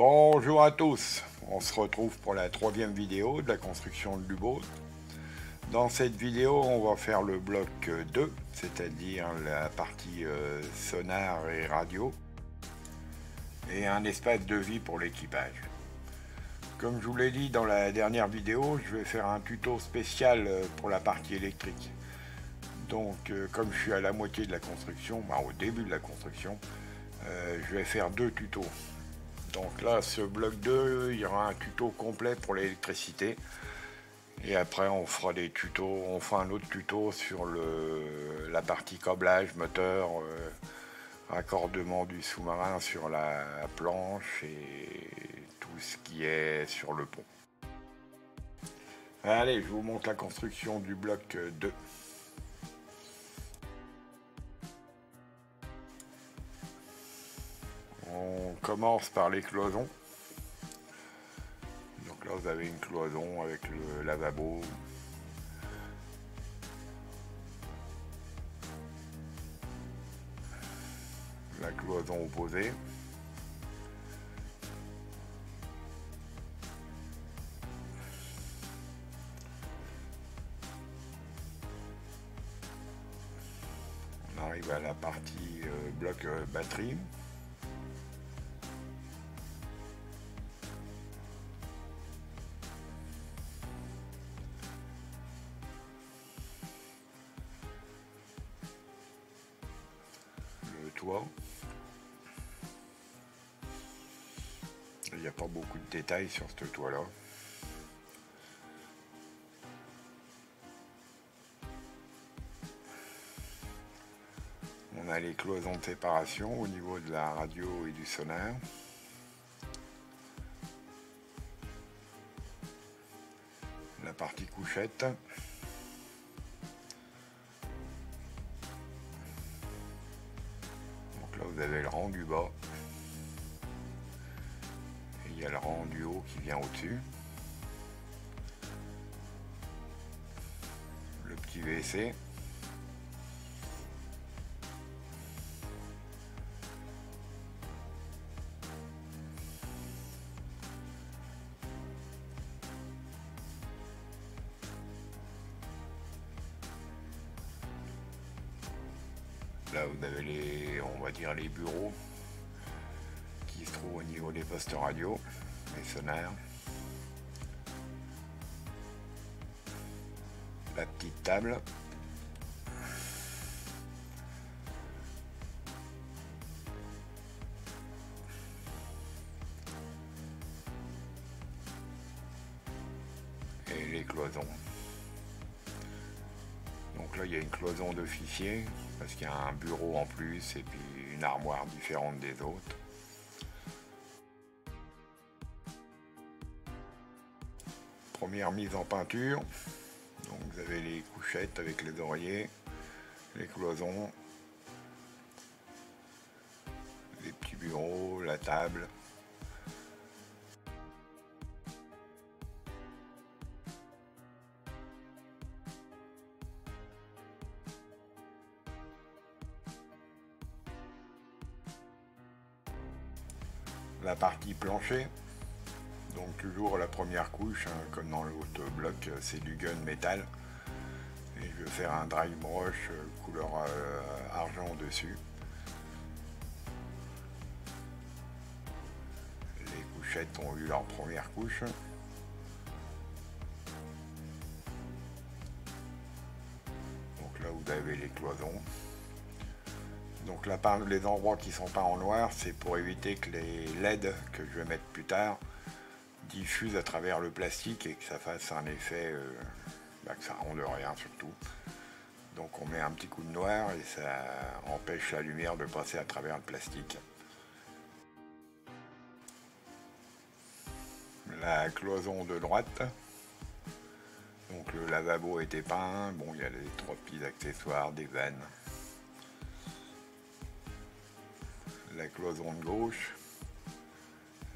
Bonjour à tous, on se retrouve pour la troisième vidéo de la construction de l'U-Boat. Dans cette vidéo, on va faire le bloc 2, c'est-à-dire la partie sonar et radio, et un espace de vie pour l'équipage. Comme je vous l'ai dit dans la dernière vidéo, je vais faire un tuto spécial pour la partie électrique. Donc, comme je suis à la moitié de la construction, au début de la construction, je vais faire deux tutos. Donc là, ce bloc 2, il y aura un tuto complet pour l'électricité. Et après, on fera des tutos, on fera un autre tuto sur la partie câblage, moteur, raccordement du sous-marin sur la planche et tout ce qui est sur le pont. Allez, je vous montre la construction du bloc 2. On commence par les cloisons. Donc là, vous avez une cloison avec le lavabo. La cloison opposée. On arrive à la partie bloc batterie. Toit. Il n'y a pas beaucoup de détails sur ce toit là. On a les cloisons de séparation au niveau de la radio et du sonar. La partie couchette. Là, vous avez le rang du bas et il y a le rang du haut qui vient au-dessus. Le petit WC. Là, vous avez on va dire les bureaux qui se trouvent au niveau des postes radio, les sonars. La petite table. Et les cloisons. Donc là, il y a une cloison d'officier parce qu'il y a un bureau en plus et puis une armoire différente des autres. Première mise en peinture. Donc vous avez les couchettes avec les oreillers, les cloisons, les petits bureaux, la table. La partie plancher, donc toujours la première couche, comme dans l'autre bloc, c'est du gun métal. Et je vais faire un dry brush couleur argent dessus. Les couchettes ont eu leur première couche. Donc là vous avez les cloisons. Donc là, les endroits qui sont peints en noir, c'est pour éviter que les LED que je vais mettre plus tard diffusent à travers le plastique et que ça fasse un effet, que ça ronde rien surtout. Donc on met un petit coup de noir et ça empêche la lumière de passer à travers le plastique. La cloison de droite. Donc le lavabo était peint. Bon, il y a les trois petits accessoires, des vannes. La cloison de gauche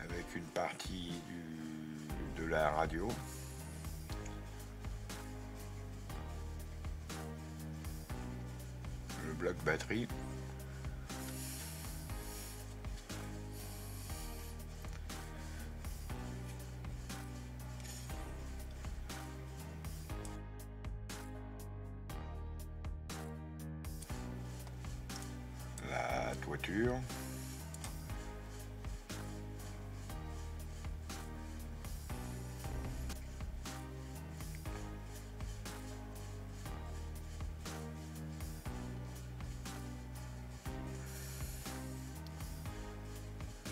avec une partie de la radio. Le bloc batterie. peinture.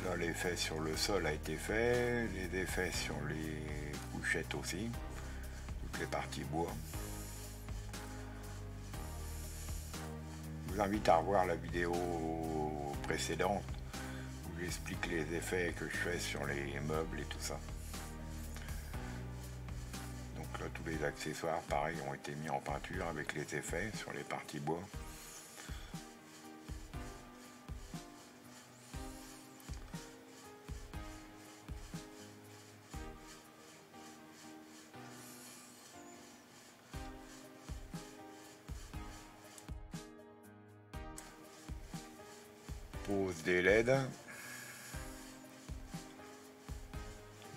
Là, l'effet sur le sol a été fait, les effets sur les couchettes aussi, toutes les parties bois. Je vous invite à revoir la vidéo précédente où j'explique les effets que je fais sur les meubles et tout ça. Donc là, tous les accessoires, pareil, ont été mis en peinture avec les effets sur les parties bois. Pose des LED.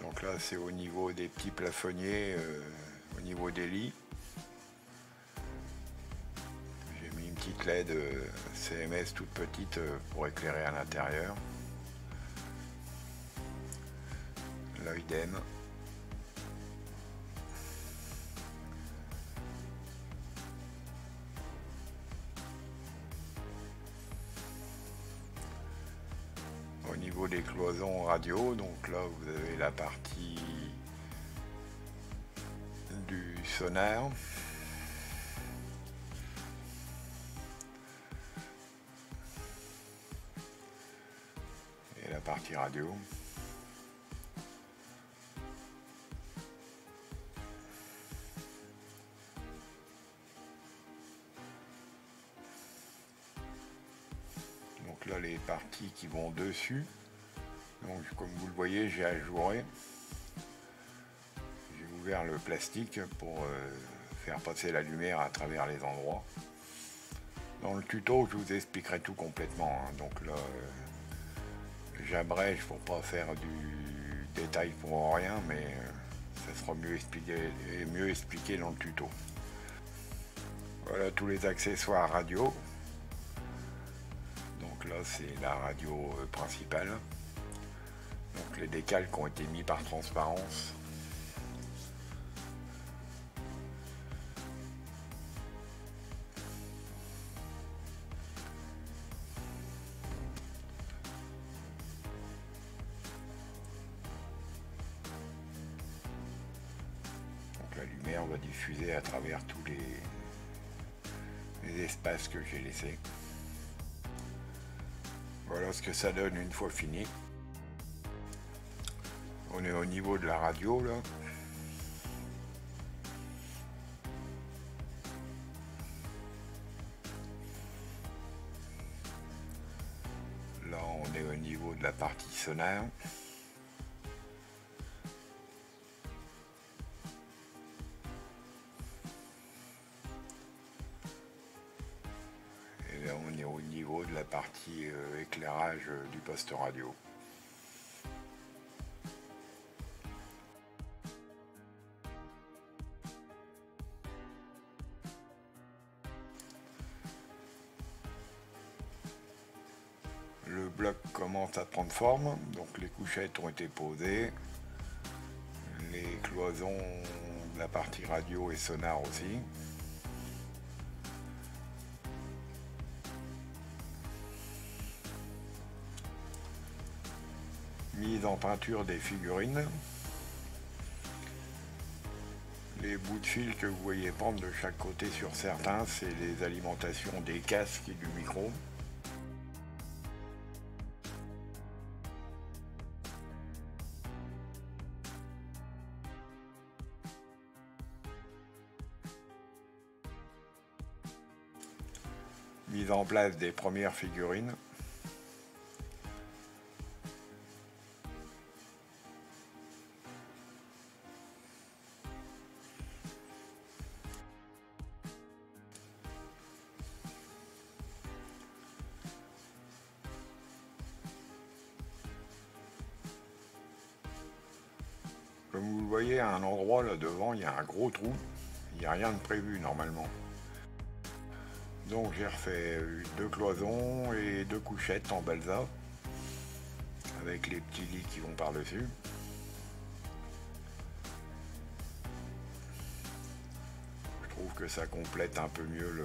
Donc là c'est au niveau des petits plafonniers, au niveau des lits. J'ai mis une petite LED CMS toute petite pour éclairer à l'intérieur. Là idem. Au niveau des cloisons radio, donc là vous avez la partie du sonar. Et la partie radio. Donc là les parties qui vont dessus, donc comme vous le voyez j'ai ajouré, j'ai ouvert le plastique pour faire passer la lumière à travers les endroits. Dans le tuto je vous expliquerai tout complètement, hein. Donc là j'abrège pour pas faire du détail pour rien, mais ça sera mieux expliqué dans le tuto. Voilà tous les accessoires radio. Donc là c'est la radio principale. Donc les décalques ont été mis par transparence. Donc la lumière va diffuser à travers tous les espaces que j'ai laissés. Voilà ce que ça donne une fois fini. On est au niveau de la radio là. Là on est au niveau de la partie sonar. Et là on est au niveau de la partie éclairage du poste radio. Le bloc commence à prendre forme, donc les couchettes ont été posées, les cloisons de la partie radio et sonar aussi. Mise en peinture des figurines. Les bouts de fil que vous voyez pendre de chaque côté sur certains, c'est les alimentations des casques et du micro. Mise en place des premières figurines. Comme vous le voyez, à un endroit là devant, il y a un gros trou. Il n'y a rien de prévu normalement. Donc j'ai refait 2 cloisons et 2 couchettes en balsa avec les petits lits qui vont par dessus. Je trouve que ça complète un peu mieux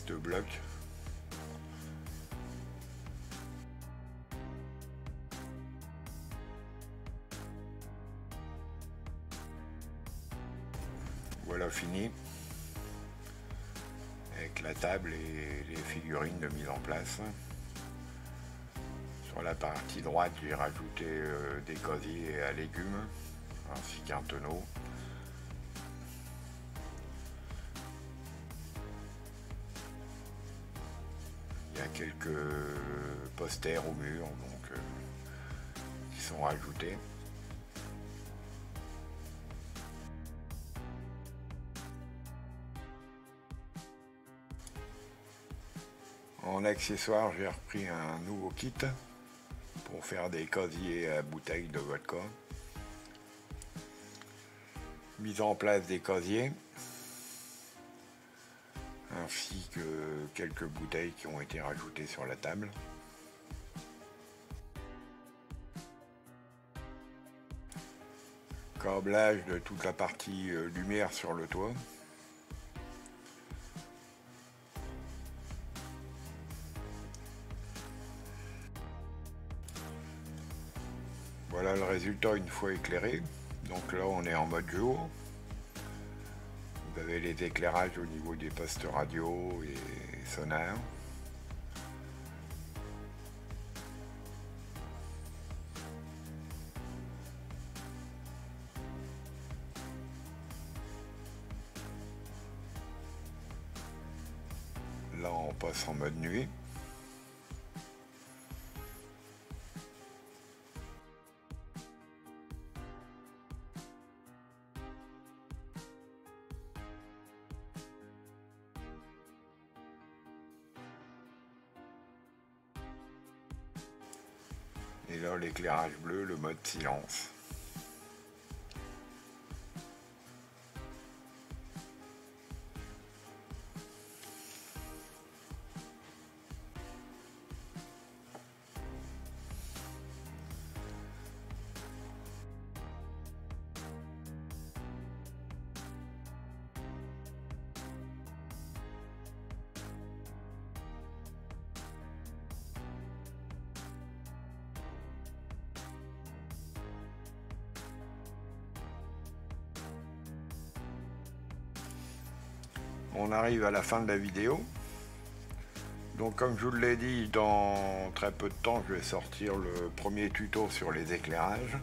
ce bloc. Voilà fini avec la table et les figurines de mise en place. Sur la partie droite, j'ai rajouté des casiers à légumes ainsi qu'un tonneau. Il y a quelques posters au mur donc, qui sont rajoutés. En accessoire, j'ai repris un nouveau kit pour faire des casiers à bouteilles de vodka. Mise en place des casiers, ainsi que quelques bouteilles qui ont été rajoutées sur la table. Câblage de toute la partie lumière sur le toit. Voilà le résultat une fois éclairé. Donc là on est en mode jour. Vous avez les éclairages au niveau des postes radio et sonars. Là on passe en mode nuit. Et là l'éclairage bleu, le mode silence. On arrive à la fin de la vidéo. Donc comme je vous l'ai dit, dans très peu de temps, je vais sortir le premier tuto sur les éclairages,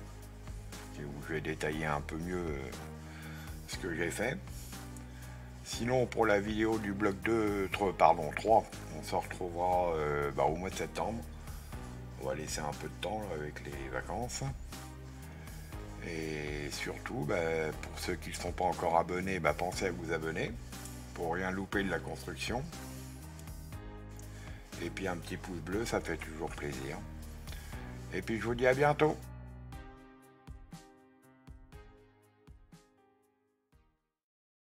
où je vais détailler un peu mieux ce que j'ai fait. Sinon, pour la vidéo du bloc 3, on se retrouvera au mois de septembre. On va laisser un peu de temps là, avec les vacances. Et surtout, pour ceux qui ne sont pas encore abonnés, pensez à vous abonner pour rien louper de la construction. Et puis un petit pouce bleu, ça fait toujours plaisir. Et puis je vous dis à bientôt.